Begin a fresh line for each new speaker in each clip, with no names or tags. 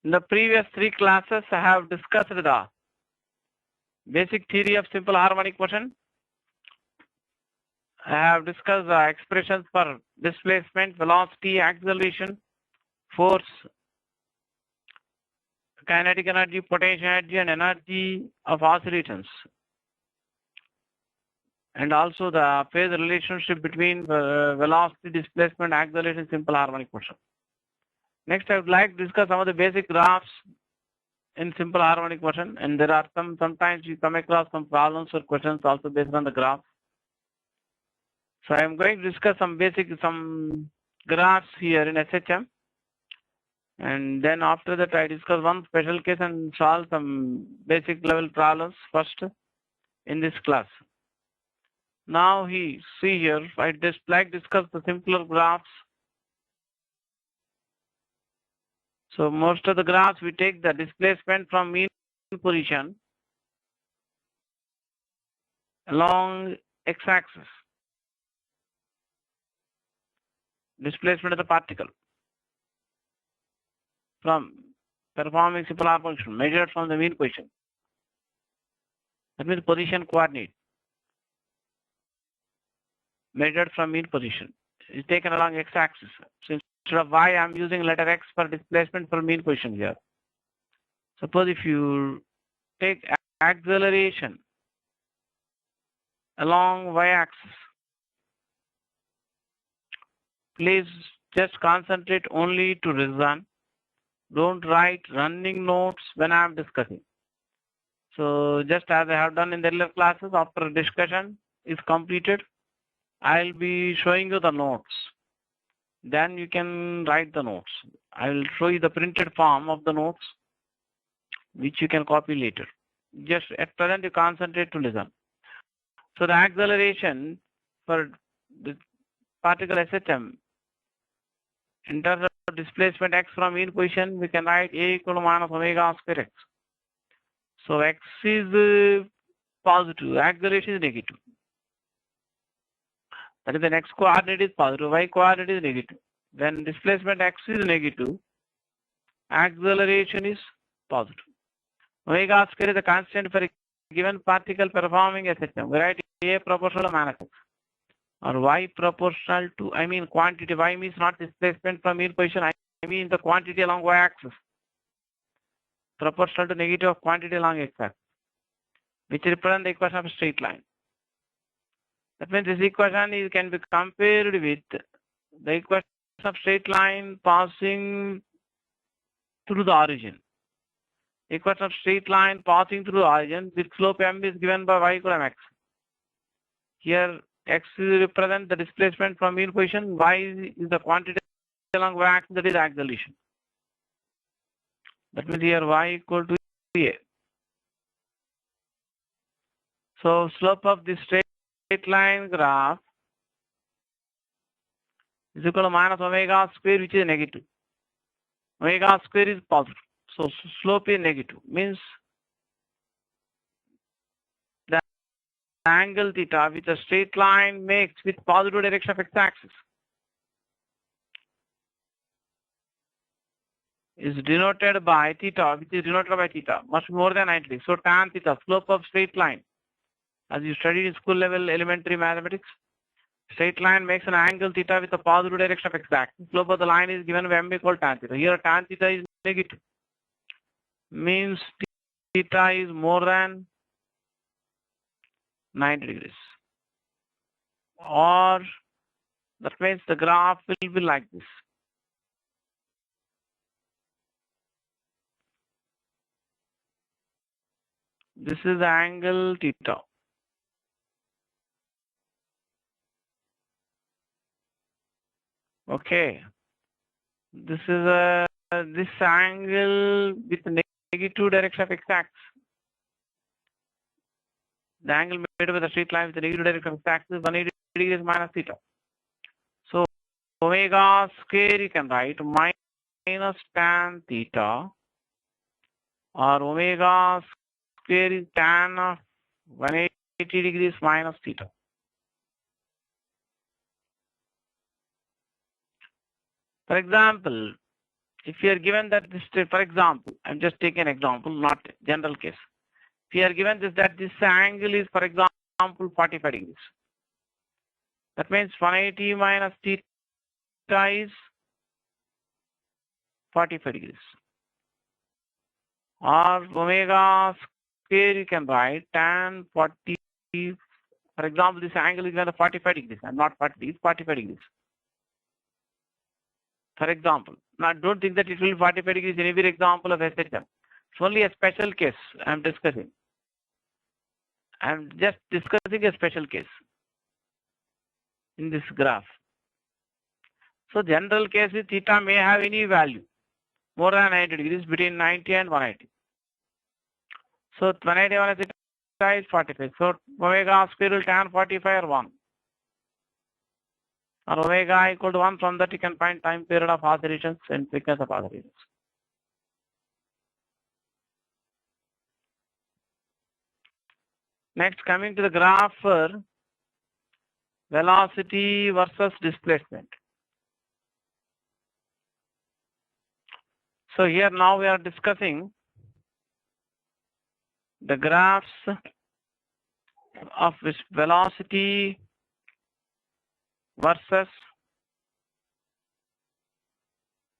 In the previous 3 classes, I have discussed the basic theory of simple harmonic motion. I have discussed the expressions for displacement, velocity, acceleration, force, kinetic energy, potential energy, and energy of oscillations. And also the phase relationship between velocity, displacement, acceleration, simple harmonic motion. Next, I would like to discuss some of the basic graphs in simple harmonic motion, and there are sometimes you come across some problems or questions also based on the graph. So I am going to discuss some graphs here in SHM, and then after that I discuss one special case and solve some basic level problems first in this class. Now see here, I just like discuss the simpler graphs. So most of the graphs we take the displacement from mean position along x-axis, displacement of the particle from performing simple harmonic motion measured from the mean position. That means position coordinate measured from mean position is taken along x-axis. So instead of y, I am using letter x for displacement for mean position here. Suppose if you take acceleration along y-axis, please just concentrate only to reason. Don't write running notes when I am discussing. So just as I have done in the earlier classes, after discussion is completed, I'll be showing you the notes. Then you can write the notes. I will show you the printed form of the notes, which you can copy later. Just at present, you concentrate to listen. So the acceleration for the particle SHM in terms of displacement x from mean position, we can write a equal to minus omega square x. So x is positive, acceleration is negative. That is, the x coordinate is positive, y coordinate is negative. When displacement x is negative, acceleration is positive. Omega square is a constant for a given particle performing SHM. We write a proportional to minus x, or y proportional to, quantity. Y means not displacement from mean position, I mean the quantity along y-axis, proportional to negative of quantity along x-axis, which represents the equation of a straight line. That means this equation can be compared with the equation of straight line passing through the origin. Equation of straight line passing through the origin with slope m is given by y equal to mx. Here x represents the displacement from mean position, y is the quantity along y-axis, that is acceleration. That means here y equal to a. So slope of this straight line graph is equal to minus omega square, which is negative. Omega square is positive. So slope is negative, means the angle theta which a straight line makes with positive direction of x-axis is denoted by theta, which is denoted by theta, much more than 90 degrees. So tan theta, slope of straight line, as you studied in school level elementary mathematics, straight line makes an angle theta with a positive direction of x-axis. Slope of the line is given by m equal tan theta. Here tan theta is negative, means theta is more than 90 degrees. Or that means the graph will be like this. This is the angle theta. Okay. This is this angle with the negative direction of x-axis. The angle made with a straight line with the negative direction of x-axis is 180 degrees minus theta. So omega square you can write minus tan theta, or omega square is tan of 180 degrees minus theta. For example, if you are given that this, for example, I'm just taking an example, not general case. If you are given this, that this angle is, for example, 45 degrees. That means 180 minus theta is 45 degrees. Or omega square you can write tan 40. For example, this angle is given 45 degrees. And not 40 degrees, 45 degrees. For example, now don't think that it will be 45 degrees in every example of SHM. It's only a special case I'm discussing. I'm just discussing a special case in this graph. So general case is theta may have any value more than 90 degrees, between 90 and 180. So 180 minus theta is 45. So omega square will tan 45 or 1. Or omega equal to 1. From that you can find time period of oscillations and frequency of oscillations. Next, coming to the graph for velocity versus displacement. So here now we are discussing the graphs of velocity versus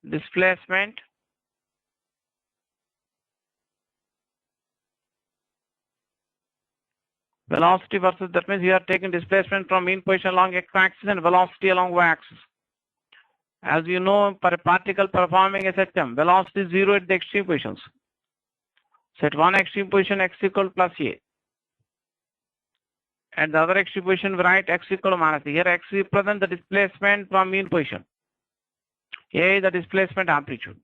displacement velocity versus, that means you are taking displacement from mean position along x-axis and velocity along y-axis. As you know, for a particle performing SHM, velocity is 0 at the extreme positions. So at one extreme position, x equal plus a. At the other extreme position, we write x equal to minus a. Here x represents the displacement from mean position. A is the displacement amplitude.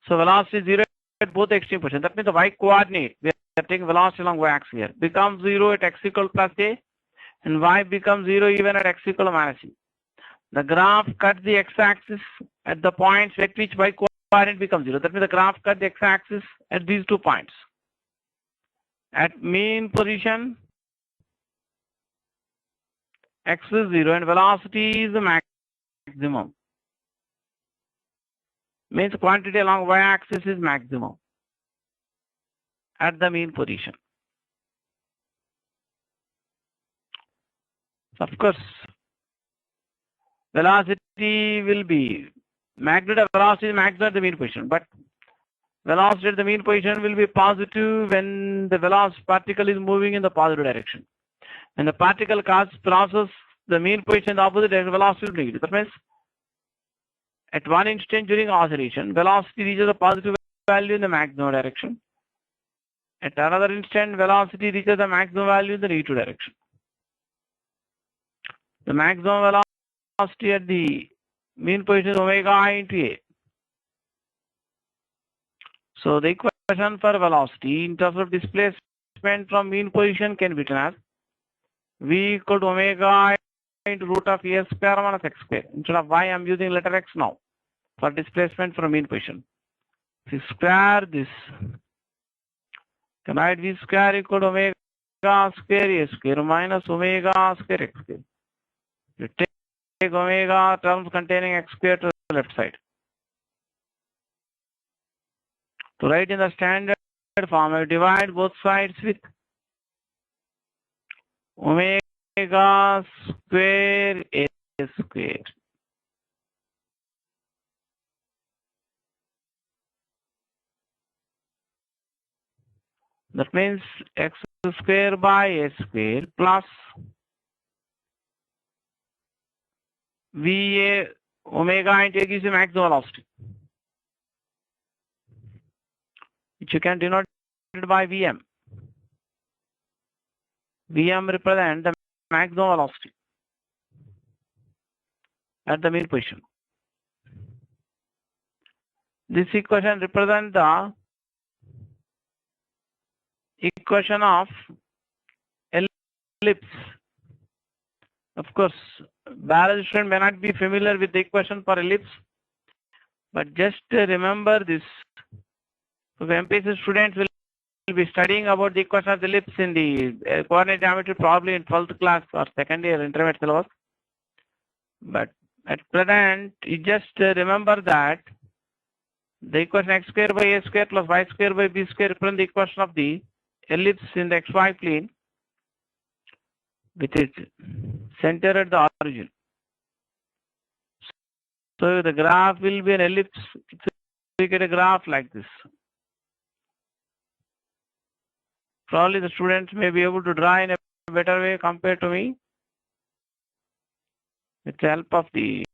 So velocity is 0 at both extreme positions. That means the y coordinate, we are taking velocity along y-axis here, becomes 0 at x equal to plus a, and y becomes 0 even at x equal to minus a. The graph cuts the x-axis at the points at which y coordinate becomes 0. That means the graph cuts the x-axis at these 2 points. At mean position, x is 0 and velocity is the maximum. Means quantity along y-axis is maximum at the mean position. So of course, velocity will be magnitude of velocity is maximum at the mean position, but velocity at the mean position will be positive when the velocity particle is moving in the positive direction. When the particle crosses the mean position in the opposite direction, velocity will be negative. That means at one instant during oscillation, velocity reaches a positive value in the maximum direction. At another instant, velocity reaches the maximum value in the negative direction. The maximum velocity at the mean position is omega I into a. So the equation for velocity in terms of displacement from mean position can be written as v equal to omega I into root of a square minus x square. Instead of y, I am using letter x now for displacement from mean position. If you square this, can write v square equal to omega square a square minus omega square x square. You take omega terms containing x square to the left side. To write in the standard form, I divide both sides with omega square a square. That means x square by a square plus va omega into a gives you maximum velocity, which you can denote by Vm. Vm represents the maximum velocity at the mean position. This equation represents the equation of ellipse. Of course, biology student may not be familiar with the equation for ellipse, but just remember this. So the MPSC students will be studying about the equation of the ellipse in the coordinate geometry probably in 12th class or second year intermediate syllabus. But at present, you just remember that The equation x square by a square plus y square by b square represent the equation of the ellipse in the xy plane with its center at the origin. So the graph will be an ellipse. So we get a graph like this. Probably the students may be able to draw in a better way compared to me with the help of the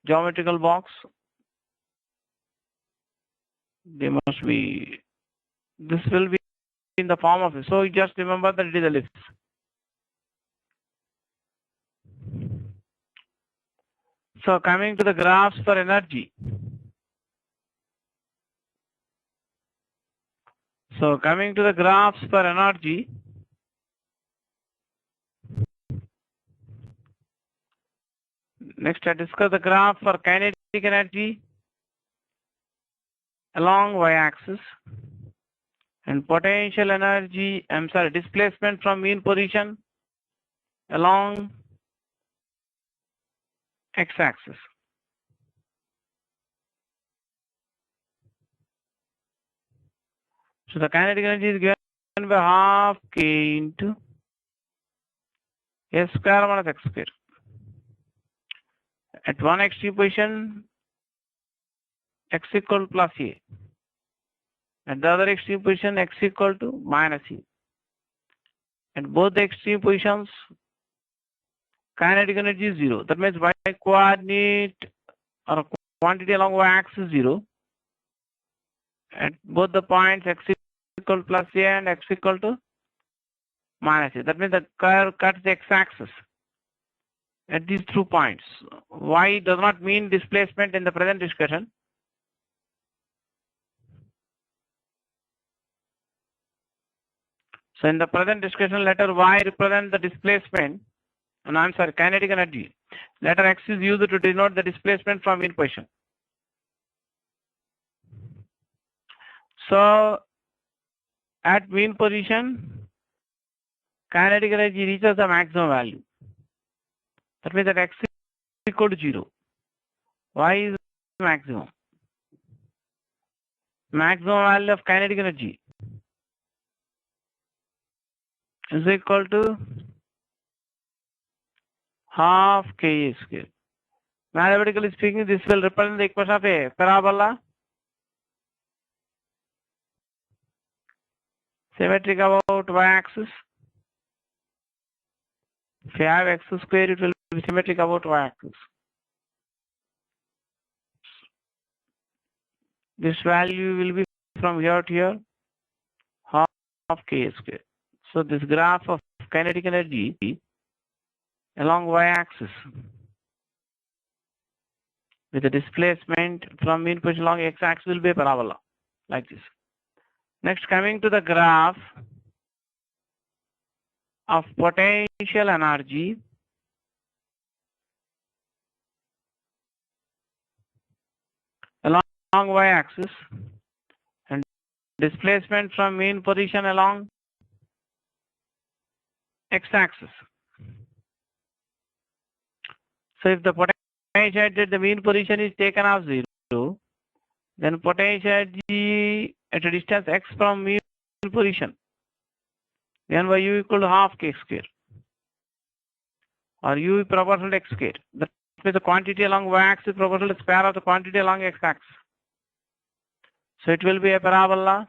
geometrical box. They must be, this will be in the form of it. So you just remember that it is ellipse. So coming to the graphs for energy. So coming to the graphs for energy. Next I discuss the graph for kinetic energy along y-axis and potential energy, displacement from mean position along x-axis. So the kinetic energy is given by half k into s square minus x square. At one extreme position, x equal to plus a. At the other extreme position, x equal to minus a. At both the extreme positions, kinetic energy is 0. That means y coordinate or quantity along y-axis is 0. At both the points, x equal to plus a and x equal to minus a. That means the curve cuts the x-axis at these 2 points. Y does not mean displacement in the present discussion. So in the present discussion, letter y represents the displacement, kinetic energy. Letter x is used to denote the displacement from mean position. So at mean position, kinetic energy reaches the maximum value. That means that x is equal to 0. Y is maximum. Maximum value of kinetic energy is equal to half k square. Mathematically speaking, this will represent the equation of a parabola symmetric about y-axis. If you have x square, it will be symmetric about y-axis. This value will be from here to here, half k square. So this graph of kinetic energy along y-axis with the displacement from mean position along x-axis will be a parabola like this. Next, coming to the graph of potential energy along y-axis and displacement from mean position along x-axis. So if the potential at the mean position is taken as 0, then potential energy at a distance x from mean position, then by u equal to half k square, or u is proportional to x square. That means the quantity along y-axis is proportional to square of the quantity along x-axis. So it will be a parabola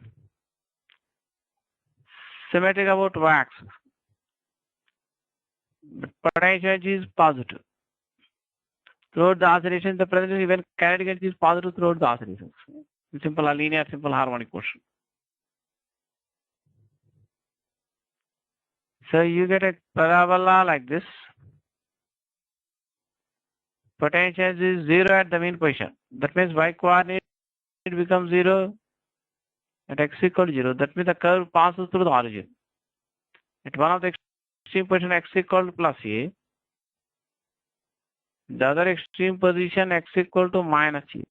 symmetric about y-axis. But potential energy is positive. Throughout the oscillation, the present even kinetic energy is positive throughout the oscillations. Simple linear, simple harmonic motion. So you get a parabola like this. Potential energy is 0 at the mean position. That means y coordinate becomes 0 at x equal to 0. That means the curve passes through the origin. At one of the extreme position x equal to plus a, the other extreme position x equal to minus a.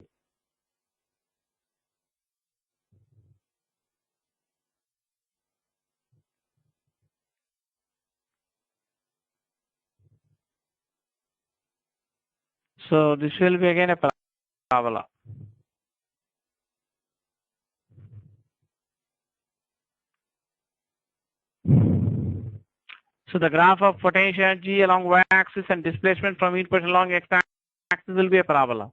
So this will be again a parabola. So the graph of potential energy along y-axis and displacement from mean position along x-axis will be a parabola.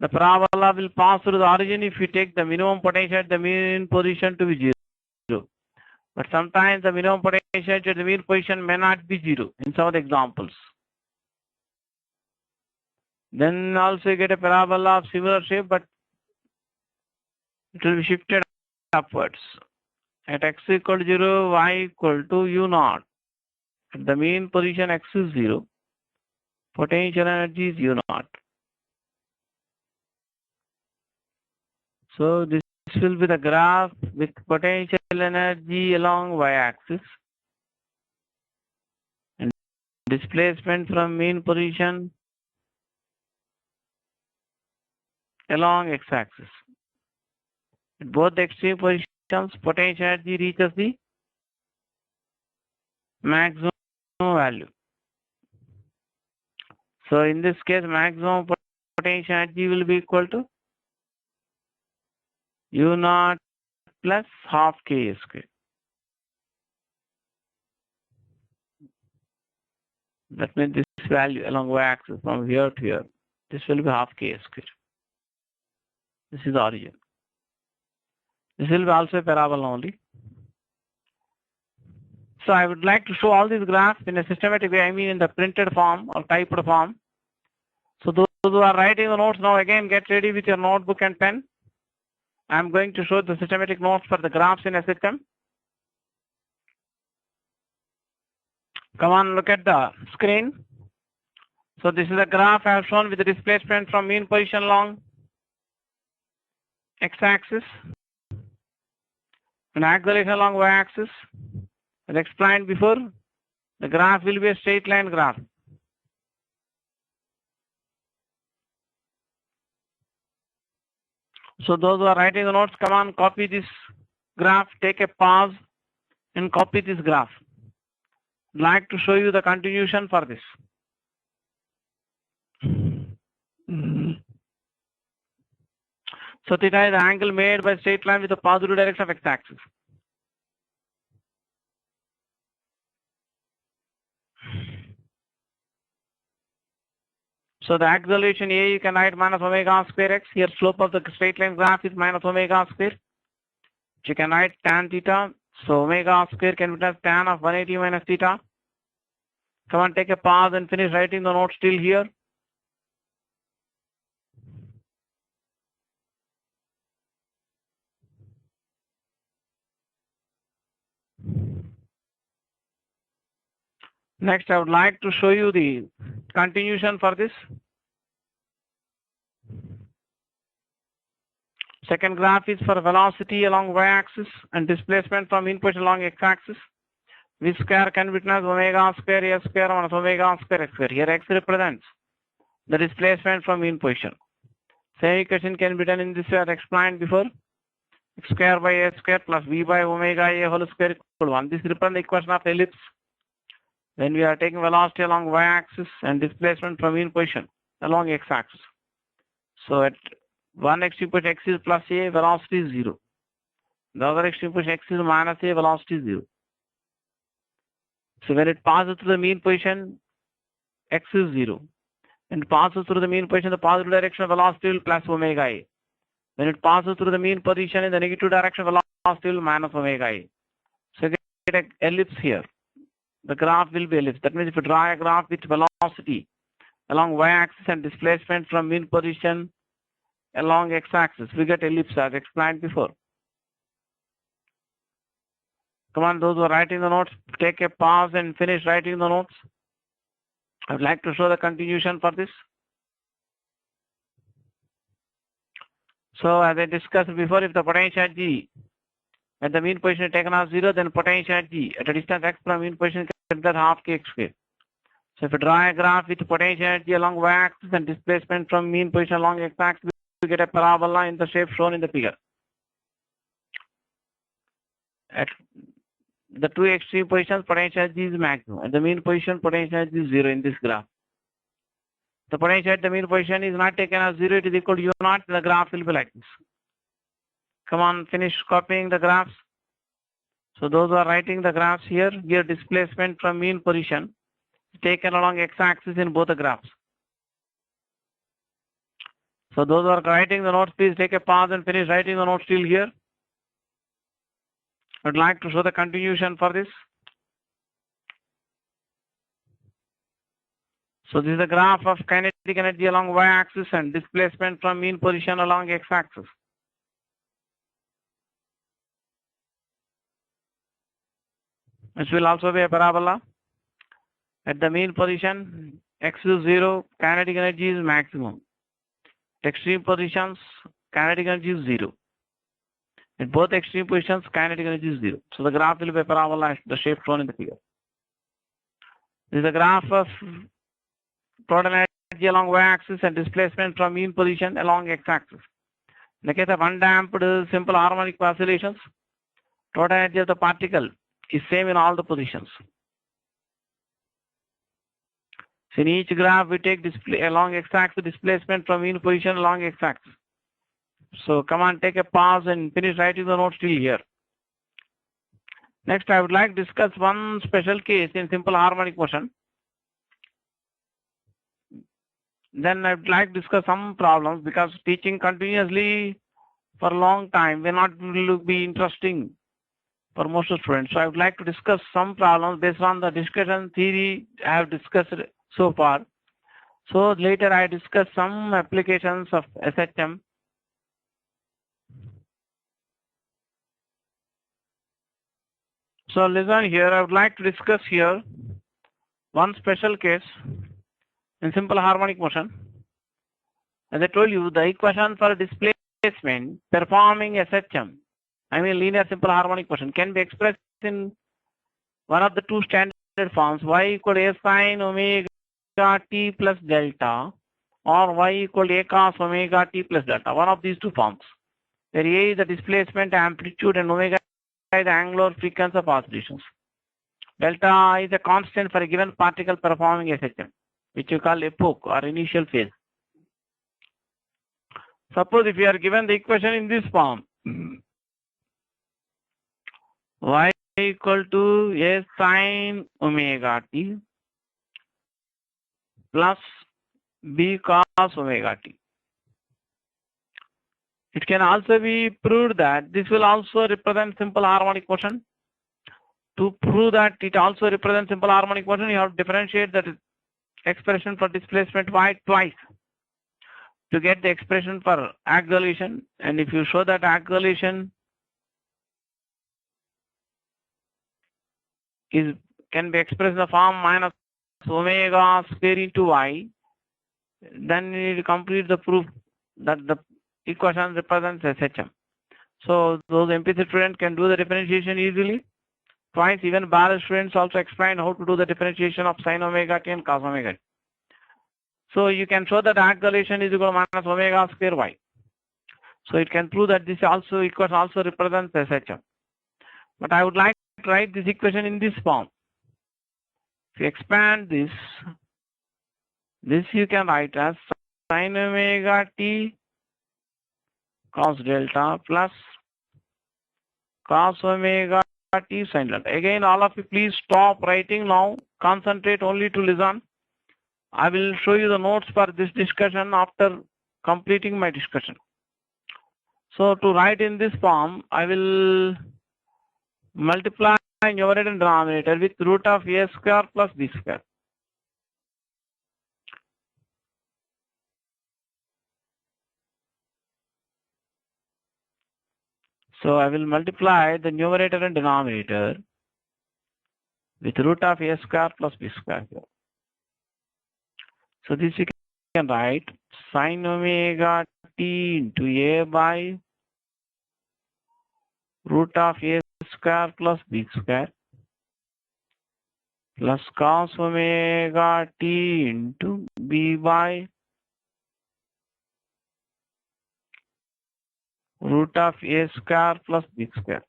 The parabola will pass through the origin if you take the minimum potential at the mean position to be 0. But sometimes the minimum potential at the mean position may not be 0 in some of the examples. Then also you get a parabola of similar shape, but it will be shifted upwards. At x equal to 0, y equal to u naught. At the mean position x is 0, potential energy is u naught. So this will be the graph with potential energy along y-axis and displacement from mean position along x-axis. At both the extreme positions, potential energy reaches the maximum value. So in this case, maximum potential energy will be equal to u naught plus half k square. That means this value along y-axis from here to here, this will be half k square. This is the origin. This will be also a parabola only. So I would like to show all these graphs in a systematic way, I mean in the printed form or typed form. So those who are writing the notes now, again get ready with your notebook and pen. I am going to show the systematic notes for the graphs in a system. Come on, look at the screen. So this is a graph I have shown with the displacement from mean position along x-axis and acceleration along y-axis. As explained before, the graph will be a straight line graph. So those who are writing the notes, come on, copy this graph, take a pause and copy this graph. I'd like to show you the continuation for this. So theta is the angle made by straight line with the positive direction of x-axis. So the acceleration A you can write minus omega square x. Here slope of the straight line graph is minus omega square. You can write tan theta. So omega square can be tan of 180 minus theta. Come on, take a pause and finish writing the notes till here. Next, I would like to show you the continuation for this. Second graph is for velocity along y-axis and displacement from mean position along x-axis. V square can be written as omega square a square minus omega square x square. Here x represents the displacement from mean position. Same equation can be done in this way as explained before. X square by a square plus v by omega a whole square equal to 1. This represents the equation of ellipse. Then we are taking velocity along y-axis and displacement from mean position along x-axis. So at one extreme position x is plus a, velocity is 0. The other extreme position x is minus a, velocity is 0. So when it passes through the mean position, x is 0. When it passes through the mean position, the positive direction, velocity will plus omega a. When it passes through the mean position in the negative direction, velocity will minus omega a. So you get an ellipse here. The graph will be ellipse. That means if you draw a graph with velocity along y-axis and displacement from mean position along x-axis, we get ellipse as explained before. Come on, those who are writing the notes, take a pause and finish writing the notes. I would like to show the continuation for this. So as I discussed before, if the potential energy at the mean position is taken as 0, then potential energy at a distance x from mean position can be half k square. So if you draw a graph with potential energy along y-axis and displacement from mean position along x-axis, we get a parabola in the shape shown in the figure. At the two extreme positions, potential energy is maximum. At the mean position, potential energy is 0 in this graph. The potential at the mean position is not taken as 0, it is equal to u naught, the graph will be like this. Come on, finish copying the graphs. So those who are writing the graphs here displacement from mean position taken along x-axis in both the graphs. So those who are writing the notes, please take a pause and finish writing the notes till here. I would like to show the continuation for this. So this is the graph of kinetic energy along y-axis and displacement from mean position along x-axis. This will also be a parabola. At the mean position, x is 0, kinetic energy is maximum. Extreme positions, kinetic energy is 0. At both extreme positions, kinetic energy is 0. So the graph will be a parabola, the shape shown in the figure. This is the graph of total energy along y-axis and displacement from mean position along x-axis. In the case of undamped simple harmonic oscillations, total energy of the particle is same in all the positions. So in each graph, we take display along x-axis displacement from mean position along x-axis. So come on, take a pause and finish writing the notes till here. Next, I would like to discuss one special case in simple harmonic motion. Then I would like to discuss some problems, because teaching continuously for a long time may not be interesting for most students. So I would like to discuss some problems based on the discussion theory I have discussed so far. So later I discuss some applications of SHM. So listen here, I would like to discuss here one special case in simple harmonic motion. As I told you, the equation for displacement performing SHM, I mean linear simple harmonic motion, can be expressed in one of the two standard forms, y equal a sine omega t plus delta, or y equal a cos omega t plus delta, one of these two forms, where a is the displacement amplitude and omega is the angular frequency of oscillations. Delta is a constant for a given particle performing SHM, which you call epoch or initial phase. Suppose if you are given the equation in this form, y equal to a sine omega t plus b cos omega t. It can also be proved that this will also represent simple harmonic motion. To prove that it also represents simple harmonic motion, you have to differentiate the expression for displacement y twice to get the expression for acceleration. And if you show that acceleration can be expressed in the form minus omega square into y, then you complete the proof that the equation represents SHM. So those MPC students can do the differentiation easily. Twice, even bar students also explain how to do the differentiation of sin omega t and cos omega t. So you can show that acceleration is equal to minus omega square y. So it can prove that this also equation also represents SHM. But I would like to write this equation in this form. If you expand this you can write as sin omega t cos delta plus cos omega t sin delta. Again, all of you please stop writing now. Concentrate only to listen. I will show you the notes for this discussion after completing my discussion. So to write in this form, I will multiply numerator and denominator with root of a square plus b square. So I will multiply the numerator and denominator with root of a square plus b square here. So this you can write sin omega t into a by root of a square plus b square plus cos omega t into b by root of a square plus b square.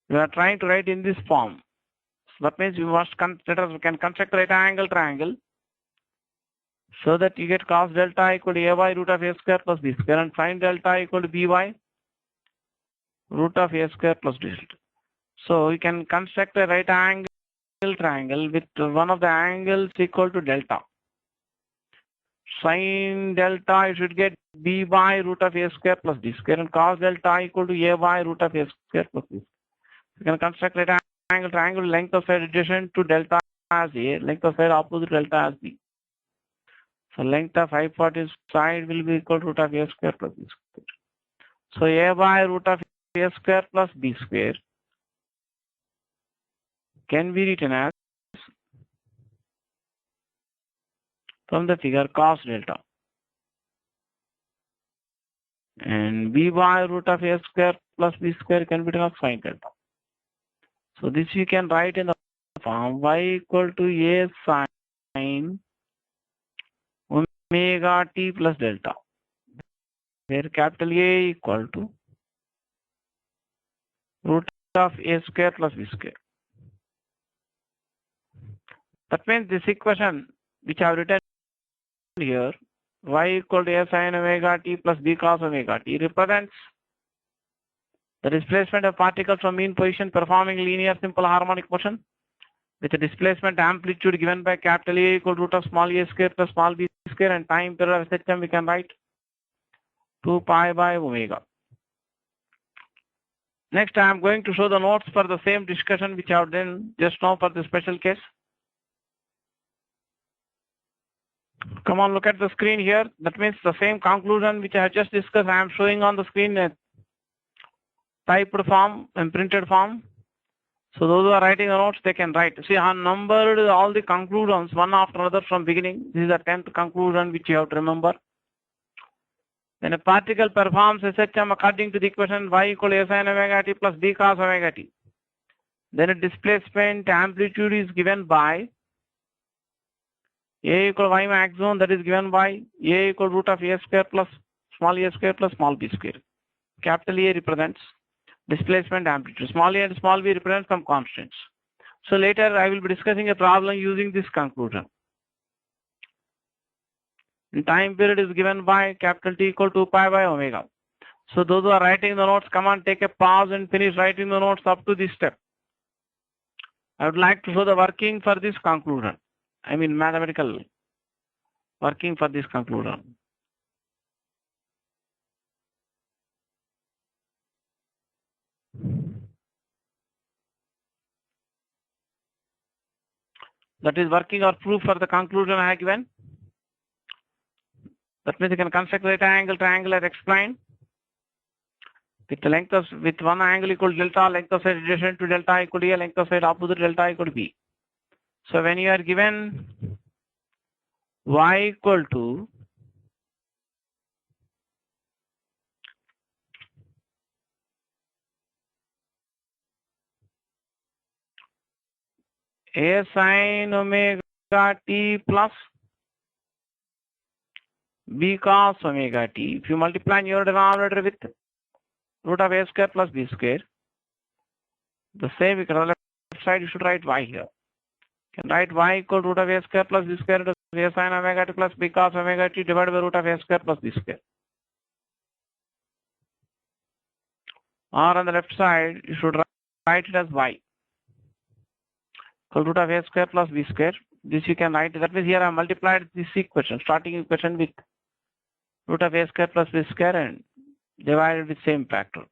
We are trying to write in this form. So that means we must we can construct a right angle triangle so that you get cos delta equal to a by root of a square plus b square and sin delta equal to b by root of a square plus d delta. So you can construct a right angle triangle with one of the angles equal to delta. Sin delta, you should get b by root of a square plus b square, and cos delta equal to a by root of a square plus b. You can construct right angle triangle, length of side adjacent to delta as a, length of side opposite delta as b. So length of hypotenuse side will be equal to root of a square plus b square. So a by root of a square plus b square can be written as, from the figure, cos delta, and b by root of a square plus b square can be written as sin delta. So this you can write in the form y equal to a sin omega t plus delta, where capital A equal to root of a square plus b square. That means this equation which I have written here, y equal to a sin omega t plus b cos omega t, represents the displacement of particles from mean position performing linear simple harmonic motion with a displacement amplitude given by capital A equal to root of small a square plus small b square, and time period of SHM we can write 2 pi by omega. Next, I am going to show the notes for the same discussion which I have done just now for the special case. Come on, look at the screen here. That means the same conclusion which I have just discussed, I am showing on the screen in typed form and printed form. So those who are writing the notes, they can write. See, I have numbered all the conclusions one after another from beginning. This is the 10th conclusion which you have to remember. When a particle performs SHM according to the equation y equal to a sin omega t plus b cos omega t, then a displacement amplitude is given by a equal to y maximum, that is given by a equal to root of a square plus small b square. Capital A represents displacement amplitude. Small a and small b represent some constants. So later I will be discussing a problem using this conclusion. And time period is given by capital T equal to 2 pi by omega. So those who are writing the notes, come on, take a pause and finish writing the notes up to this step. I would like to show the working for this conclusion. I mean mathematical working for this conclusion. That is working or proof for the conclusion I have given. That means you can construct right angle triangle as explained. With the length of, with one angle equal to delta, length of side adjacent to delta equal to a, length of side opposite delta equal to b. So when you are given y equal to a sin omega t plus b cos omega t, if you multiply your denominator with root of a square plus b square, the same we can on the left side you should write y here. You can write y equal to root of a square plus b square into a sin omega t plus b cos omega t divided by root of a square plus b square. Or on the left side you should write it as y equal to root of a square plus b square. This you can write. That means here I multiplied this equation, starting equation with root of a square plus b square and divided with same factor.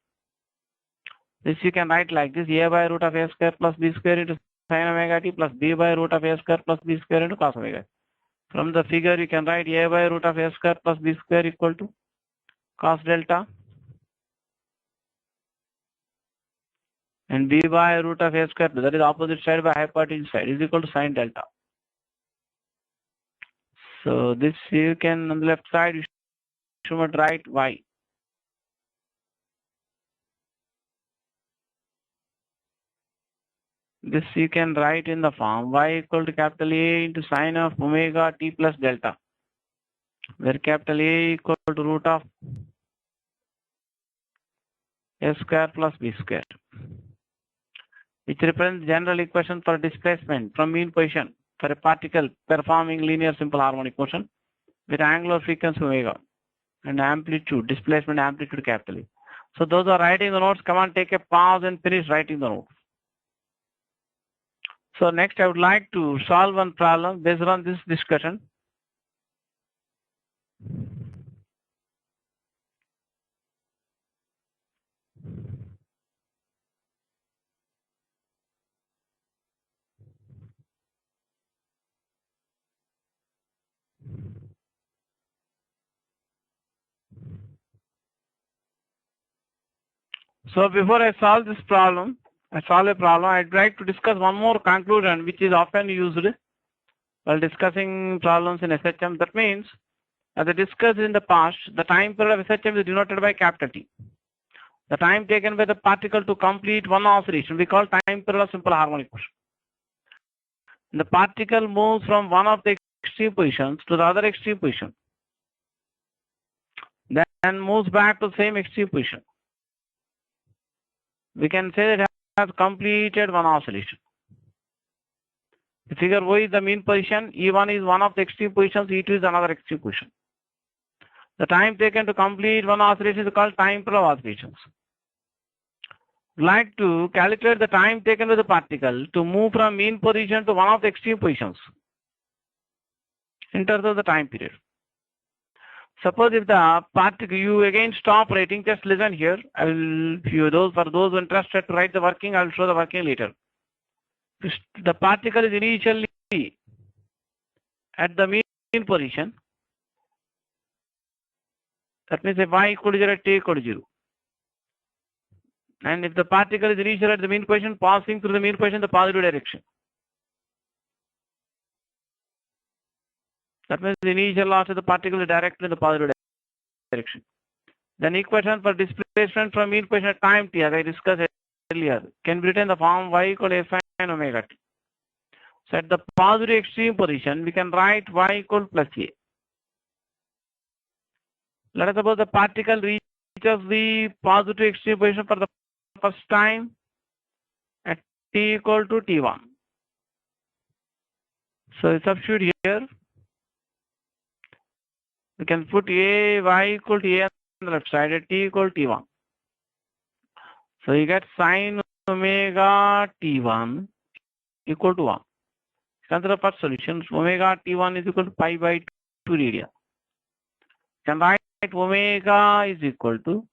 This you can write like this: a by root of a square plus b square into sin omega t plus b by root of a square plus b square into cos omega. From the figure you can write a by root of a square plus b square equal to cos delta and b by root of a square, that is opposite side by hypotenuse side, is equal to sin delta. So this you can, on the left side you should write y. This you can write in the form y equal to capital A into sin of omega t plus delta, where capital A equal to root of a square plus b square, which represents general equation for displacement from mean position for a particle performing linear simple harmonic motion with angular frequency omega and amplitude, displacement amplitude capital A. So those who are writing the notes, come on, take a pause and finish writing the notes. So next I would like to solve one problem based on this discussion. So before I solve this problem, I'd like to discuss one more conclusion which is often used while discussing problems in SHM. That means, as I discussed in the past, the time period of SHM is denoted by capital T. The time taken by the particle to complete one oscillation we call time period of simple harmonic motion. The particle moves from one of the extreme positions to the other extreme position, then moves back to the same extreme position. We can say that it has completed one oscillation. The figure O is the mean position, E1 is one of the extreme positions, E2 is another extreme position. The time taken to complete one oscillation is called time period of oscillations. We'd like to calculate the time taken with the particle to move from mean position to one of the extreme positions in terms of the time period. Suppose if the particle, you again stop writing, just listen here. I will, for those interested to write the working, I will show the working later. The particle is initially at the mean position. That means if y equal to 0, t equal to 0. And if the particle is initially at the mean position, passing through the mean position, the positive direction. That means the initial velocity of the particle is directly in the positive direction. Then equation for displacement from mean position at time t, as I discussed earlier, can be written in the form y equal to f and omega t. So at the positive extreme position, we can write y equal plus a. Let us suppose the particle reaches the positive extreme position for the first time at t equal to t1. So substitute here. We can put a y equal to a on the left side at t equal to t1. So you get sine omega t1 equal to 1. Consider first solution. Omega t1 is equal to pi by 2 radii. You can write omega is equal to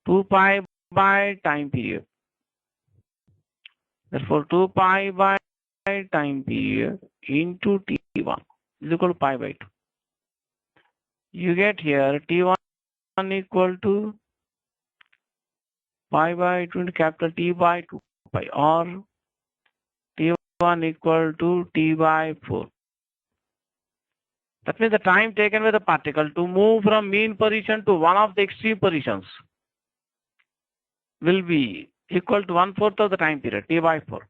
2 pi by time period. Therefore, 2 pi by time period into t1 is equal to pi by 2. You get here t1 equal to pi by 2 into capital T by 2 pi, or t1 equal to t by 4. That means the time taken by the particle to move from mean position to one of the extreme positions will be equal to 1/4 of the time period, t by 4.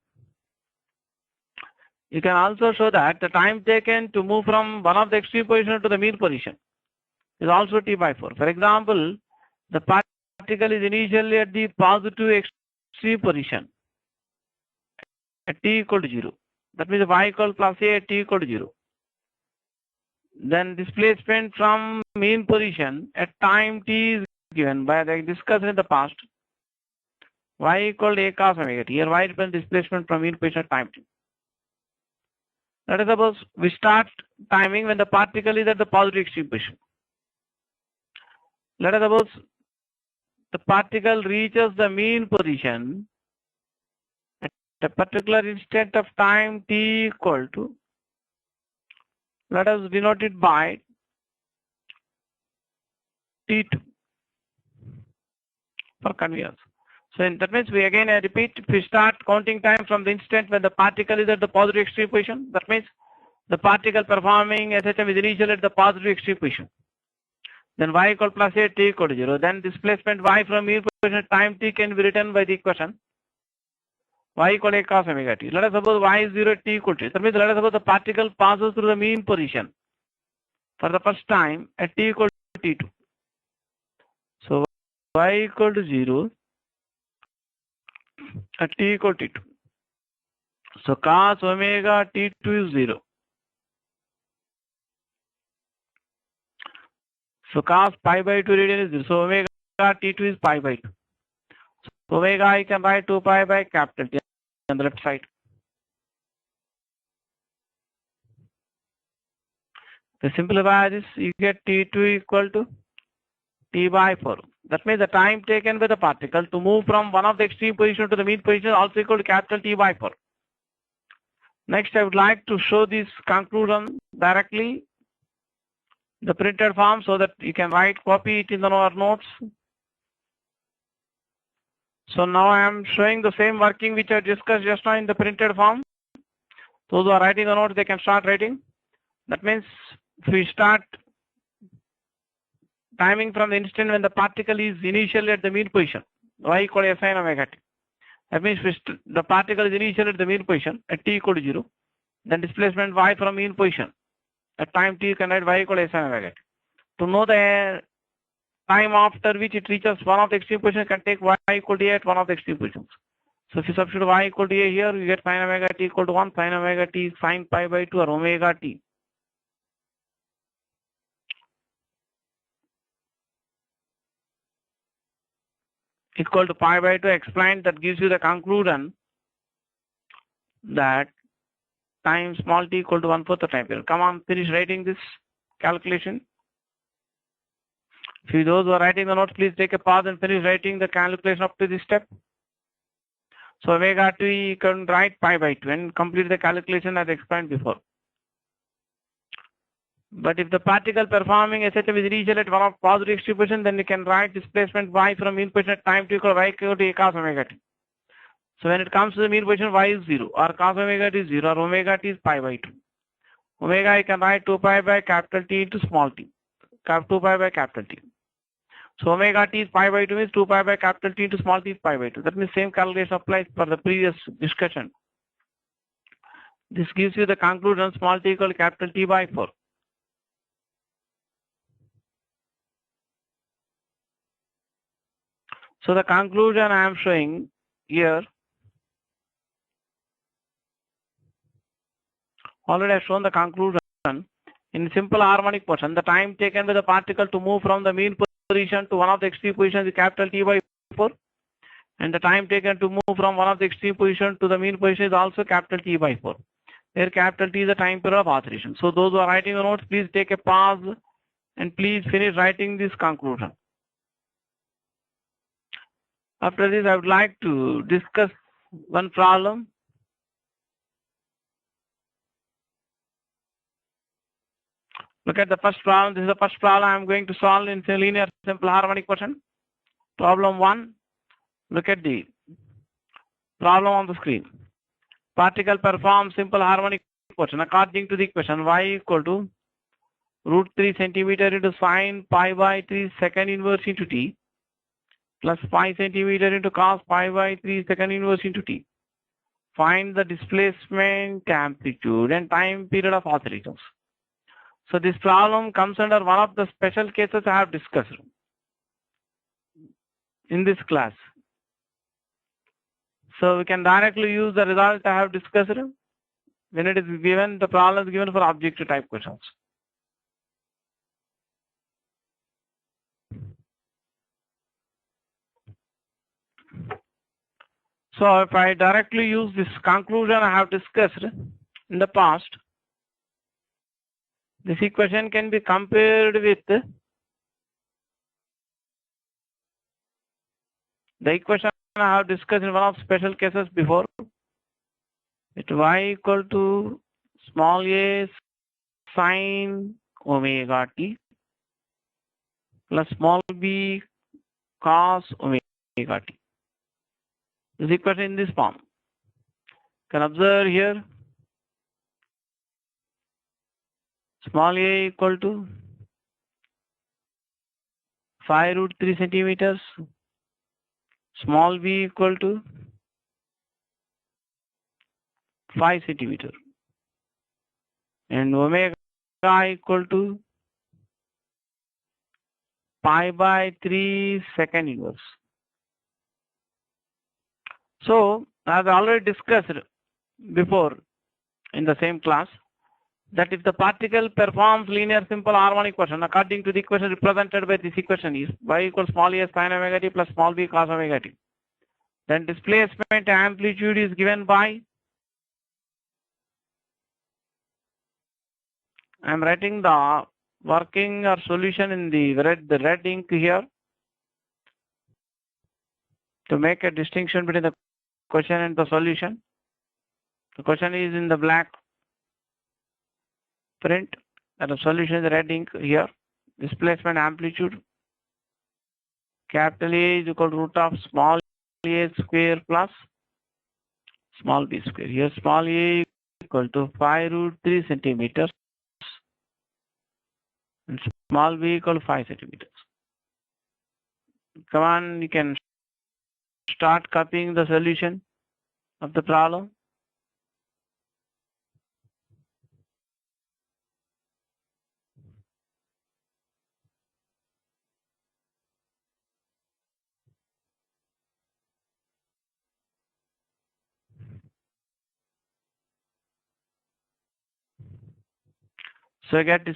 You can also show that the time taken to move from one of the extreme position to the mean position is also t by 4. For example, the particle is initially at the positive extreme position at t equal to 0. That means y equal plus a at t equal to 0. Then displacement from mean position at time t is given by, the discussed in the past, y equal to a cos omega t. Here y represents displacement from mean position at time t. Let us suppose we start timing when the particle is at the positive extreme position. Let us suppose the particle reaches the mean position at a particular instant of time t equal to, let us denote it by t2 for convenience. So that means we again repeat, if we start counting time from the instant when the particle is at the positive extreme position, that means the particle performing SHM is initially at the positive extreme position. Then y equal plus a t equal to 0. Then displacement y from mean position at time t can be written by the equation y equal to a cos omega t. Let us suppose y is 0 at t equal to 0. That means let us suppose the particle passes through the mean position for the first time at t equal to t2. So y equal to 0 at t equal to t2. So cos omega t2 is 0. So cos pi by 2 radian is 0. So omega t2 is pi by 2. So omega I can write 2 pi by capital T on the left side. To simplify this, you get T2 equal to T by 4. That means the time taken by the particle to move from one of the extreme position to the mean position is also equal to capital T by 4. Next, I would like to show this conclusion directly the printed form so that you can copy it in our notes. So now I am showing the same working which I discussed just now in the printed form. Those who are writing the notes, they can start writing. That means if we start timing from the instant when the particle is initially at the mean position, y equal to sin omega t. That means the particle is initially at the mean position at t equal to 0. Then displacement y from mean position. At time t, you can write y equal to sin omega t. To know the time after which it reaches one of the extreme positions, you can take y equal to a at one of the extreme positions. So if you substitute y equal to a here, you get sin omega t equal to 1. Sin omega t is sin pi by 2 or omega t. Equal to pi by 2 explained. That gives you the conclusion that time small t equal to 1/4 the time period. Come on, finish writing this calculation. If you those who are writing the notes, please take a pause and finish writing the calculation up to this step. So omega t, you can write pi by 2 and complete the calculation as explained before. But if the particle performing SHM is initially at one of positive extreme position, then you can write displacement y from mean position at time t equal to y equal to a cos omega t. So when it comes to the mean position, y is 0 or cos omega t is 0 or omega t is pi by 2. Omega you can write 2 pi by capital T into small t. 2 pi by capital T. So omega t is pi by 2 means 2 pi by capital T into small t is pi by 2. That means same calculation applies for the previous discussion. This gives you the conclusion small t equal to capital T by 4. So the conclusion I am showing here, already I have shown the conclusion. In simple harmonic motion, the time taken by the particle to move from the mean position to one of the extreme positions is capital T by 4. And the time taken to move from one of the extreme position to the mean position is also capital T by 4. Here capital T is the time period of oscillation. So those who are writing the notes, please take a pause and please finish writing this conclusion. After this, I would like to discuss one problem. Look at the first problem. This is the first problem I am going to solve in linear simple harmonic motion. Problem 1. Look at the problem on the screen. Particle performs simple harmonic motion according to the equation y equal to root 3 centimeter into sine pi by 3 second inverse into t plus 5 centimeter into cos pi by 3 second inverse into t. Find the displacement, amplitude and time period of oscillations. So this problem comes under one of the special cases I have discussed in this class. So we can directly use the result I have discussed when it is given, the problem is given for objective type questions. So if I directly use this conclusion I have discussed in the past, this equation can be compared with the equation I have discussed in one of special cases before. It y equal to small a sine omega t plus small b cos omega t. This equation in this form. You can observe here small a equal to 5 root 3 centimeters, small b equal to 5 centimeter, and omega equal to pi by 3 second inverse. So, as I already discussed before in the same class, that if the particle performs linear simple harmonic motion according to the equation represented by this equation is y equals small a sin omega t plus small b cos omega t. Then displacement amplitude is given by, I am writing the working or solution in the red ink here to make a distinction between the question and the solution. The question is in the black print and the solution is the red ink here. Displacement amplitude capital A is equal to root of small a square plus small b square. Here small a equal to 5 root 3 centimeters and small b equal to 5 centimeters. Come on, you can start copying the solution of the problem. So I get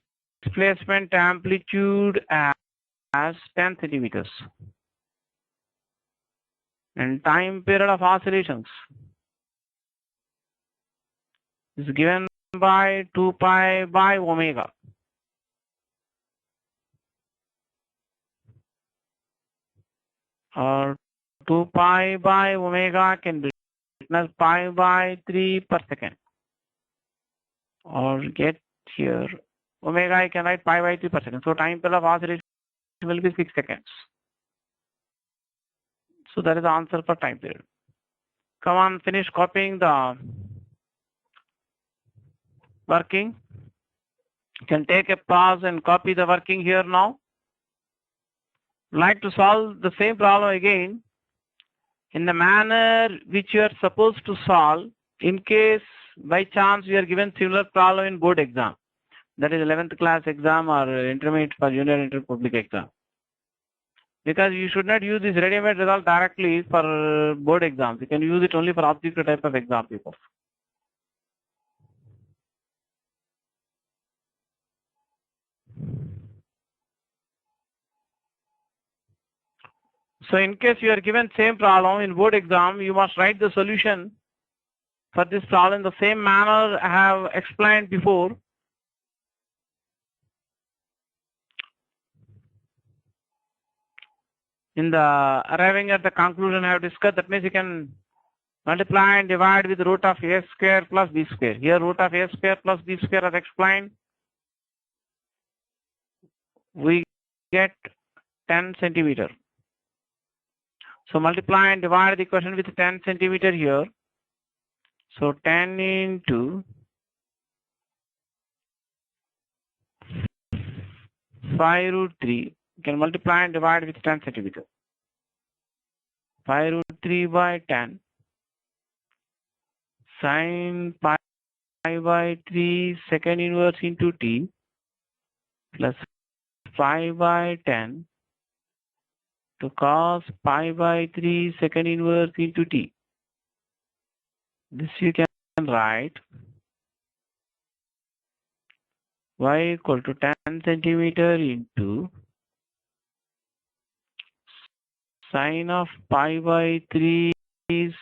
displacement amplitude as 10 centimeters and time period of oscillations is given by 2 pi by omega. Or 2 pi by omega can be written as pi by 3 per second. Or get here omega I can write pi by 3 per second. So time period of oscillation will be 6 seconds. So that is the answer for time period. Come on, finish copying the working. You can take a pause and copy the working here now. Like to solve the same problem again in the manner which you are supposed to solve in case by chance we are given similar problem in board exam. That is 11th class exam or intermediate for junior inter public exam. Because you should not use this ready-made result directly for board exams. You can use it only for objective type of exam papers. So in case you are given same problem in board exam, you must write the solution for this problem in the same manner I have explained before. In the arriving at the conclusion I have discussed, that means you can multiply and divide with root of a square plus b square. Here root of a square plus b square as explained. We get 10 centimeter. So multiply and divide the equation with 10 centimeter here. So 10 into 5 root 3. You can multiply and divide with 10 centimeter. 5 root 3 by 10. Sin pi by 3 second inverse into t plus 5 by 10 to cos pi by 3 second inverse into t. This you can write y equal to 10 centimeter into sine of pi by 3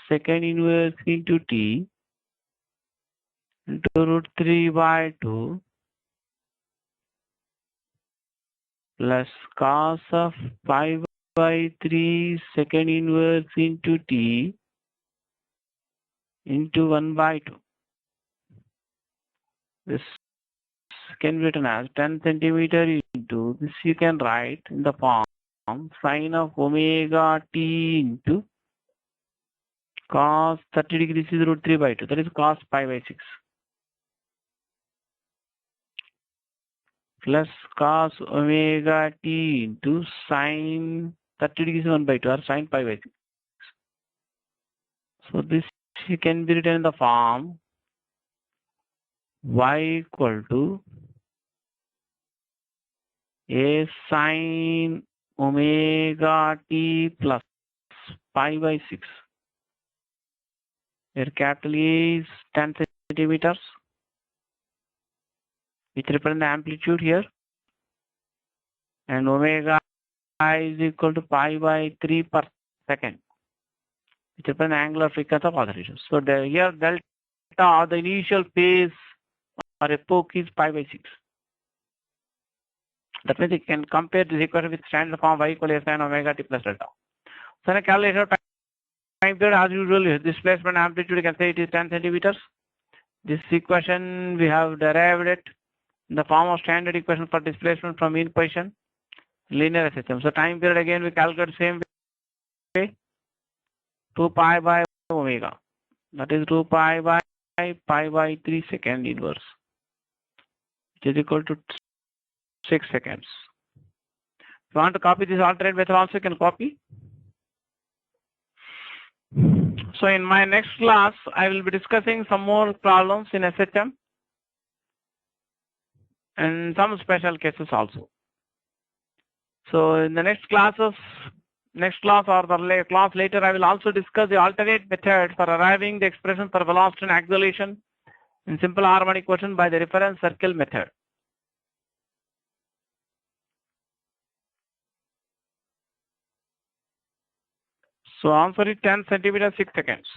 second inverse into t into root 3 by 2 plus cos of pi by 3 second inverse into t into 1 by 2. This can be written as 10 centimeter into, this you can write in the form sine of omega t into cos 30 degrees is root 3 by 2. That is cos pi by 6. Plus cos omega t into sine 30 degrees 1 by 2 or sine pi by 6. So this can be written in the form y equal to a sine omega t plus pi by 6. Where capital A is 10 centimeters, which represent the amplitude here, and omega is equal to pi by 3 per second. which represent angular frequency of oscillation. So here delta or the initial phase or epoch is pi by 6. That means you can compare this equation with standard form y equal sin omega t plus delta. So in a calculator time period, as usual, displacement amplitude, you can say it is 10 centimeters. This equation we have derived it in the form of standard equation for displacement from mean position, linear system. So time period again we calculate same way, 2 pi by omega. That is 2 pi by 3 second inverse, which is equal to 6 seconds. If you want to copy this alternate method also, you can copy. So in my next class, I will be discussing some more problems in SHM and some special cases also. So in the next class or the class later, I will also discuss the alternate method for arriving the expression for velocity and acceleration in simple harmonic equation by the reference circle method. So answer is 10 centimeters 6 seconds.